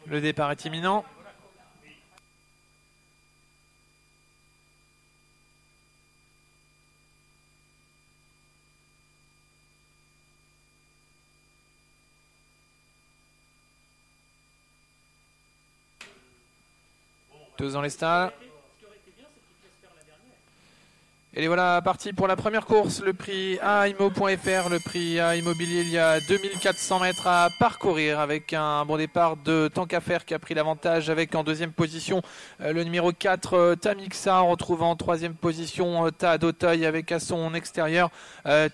Le départ est imminent. Tous dans les stalles. Et les voilà partis pour la première course, le prix AIMO.fr, le prix A Immobilier. Il y a 2400 mètres à parcourir avec un bon départ de Tant qu'à faire qui a pris l'avantage avec en deuxième position le numéro 4 Tamixa. On retrouve en troisième position Ta d'Auteuil avec à son extérieur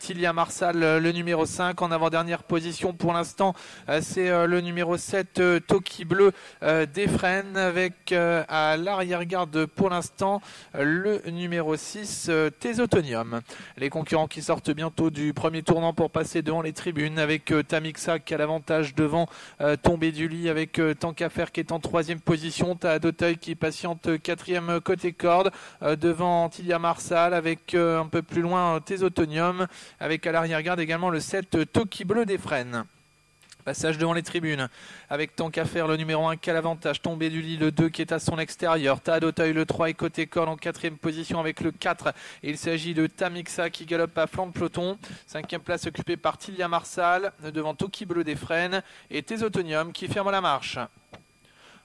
Tilia Marsal, le numéro 5. En avant-dernière position pour l'instant c'est le numéro 7 Toki Bleu d'Efren avec à l'arrière-garde pour l'instant le numéro 6 Thésotonium. Les concurrents qui sortent bientôt du premier tournant pour passer devant les tribunes avec Tamixa qui a l'avantage devant Tombé du lit avec Tant qu'à faire qui est en troisième position. Ta d'Auteuil qui patiente quatrième côté corde devant Tilia Marsal avec un peu plus loin Thésotonium avec à l'arrière-garde également le 7 Toki Bleu d'Efren. Passage devant les tribunes avec Tant qu'à faire le numéro 1 qui a l'avantage, Tombé du lit le 2 qui est à son extérieur, Ta d'Auteuil le 3 et côté corde en quatrième position avec le 4. Il s'agit de Tamixa qui galope à flanc de peloton. Cinquième place occupée par Tilia Marsal devant Toki Bleu d'Efren et Thésotonium qui ferme la marche.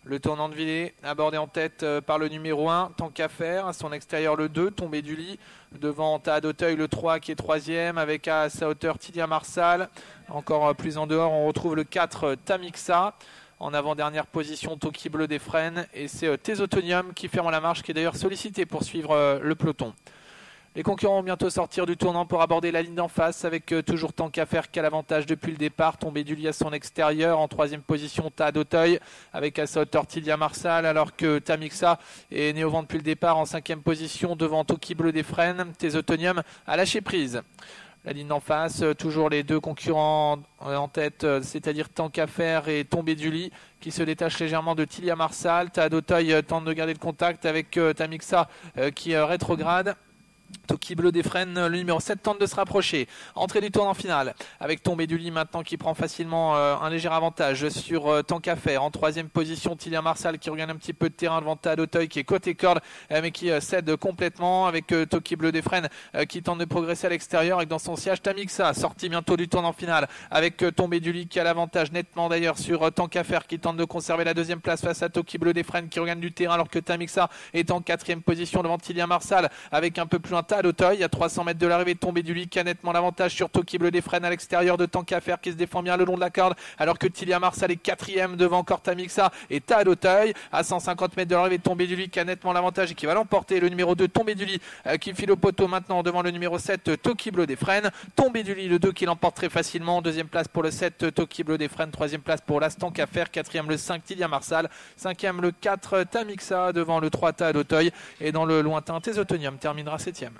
Le tournant de Villers, abordé en tête par le numéro 1, Tant qu'à faire, à son extérieur le 2, Tombé du lit, devant Ta d'Auteuil le 3 qui est troisième, avec à sa hauteur Tilia Marsal. Encore plus en dehors, on retrouve le 4 Tamixa. En avant-dernière position, Toki Bleu d'Efren, et c'est Thésotonium qui ferme la marche, qui est d'ailleurs sollicité pour suivre le peloton. Les concurrents vont bientôt sortir du tournant pour aborder la ligne d'en face avec toujours Tant qu'à faire qui a l'avantage depuis le départ. Tombé du lit à son extérieur. En troisième position, Ta d'Auteuil avec à sa hauteur Tilia Marsal alors que Tamixa est né au vent depuis le départ en cinquième position devant Toki Bleu d'Efren. Thésotonium a lâché prise. La ligne d'en face, toujours les deux concurrents en tête, c'est-à-dire Tant qu'à faire et Tombé du lit qui se détache légèrement de Tilia Marsal. Ta d'Auteuil tente de garder le contact avec Tamixa qui rétrograde. Toki Bleu d'Efren, le numéro 7 tente de se rapprocher. Entrée du tournant final avec Tombé du lit maintenant qui prend facilement un léger avantage sur Tant qu'à faire. En troisième position, Tilia Marsal qui regagne un petit peu de terrain devant Ta d'Auteuil qui est côté corde mais qui cède complètement avec Toki Bleu d'Efren qui tente de progresser à l'extérieur avec dans son siège Tamixa sorti bientôt du tournant final avec Tombé du lit qui a l'avantage nettement d'ailleurs sur Tant qu'à faire qui tente de conserver la deuxième place face à Toki Bleu d'Efren qui regagne du terrain alors que Tamixa est en quatrième position devant Tilia Marsal avec un peu plus loin Ta d'Auteuil à 300 mètres de l'arrivée de Tombé du lit qui a nettement l'avantage sur Toki Bleu d'Efren à l'extérieur de Tant qu'à faire qui se défend bien le long de la corde alors que Tilia Marsal est quatrième devant encore Tamixa et Ta d'Auteuil à 150 mètres de l'arrivée de Tombé du lit qui a nettement l'avantage et qui va l'emporter. Le numéro 2 Tombé du lit qui file au poteau maintenant devant le numéro 7 Toki Bleu d'Efren. Tombé du lit le 2 qui l'emporte très facilement. Deuxième place pour le 7 Toki Bleu d'Efren. Troisième place pour l'Astan qu'à faire. Quatrième le 5 Tilia Marsal. Cinquième le 4 Tamixa devant le 3 Ta d'Auteuil et dans le lointain Thésotonium terminera septième.